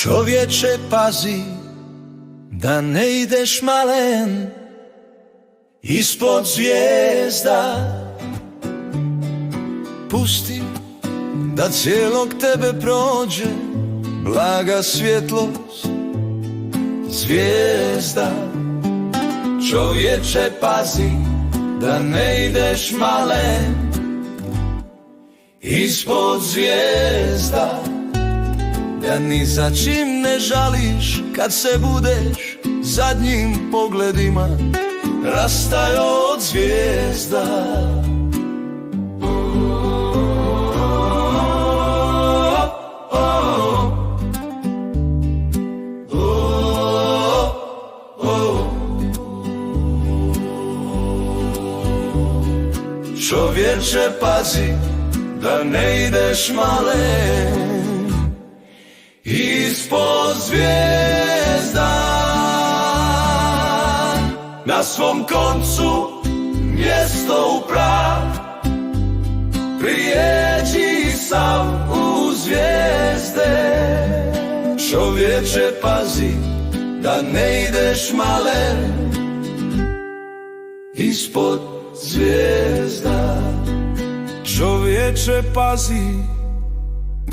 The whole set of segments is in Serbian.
Čovječe, pazi da ne ideš malen ispod zvijezda. Pusti da cijelog tebe prođe blaga svjetlost zvijezda. Čovječe, pazi da ne ideš malen ispod zvijezda. Da ni za čim ne žališ kad se budeš zadnjim pogledima rastajao od zvijezda. Čovječe, pazi da ne ideš malen ispod zvijezda. Na svom koncu mjesto u prah, prijeđi sam u zvijezde. Čovječe, pazi da ne ideš malen ispod zvijezda. Čovječe, pazi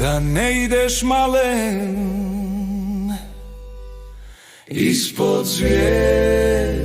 da ne ideš malen ispod zvijezda.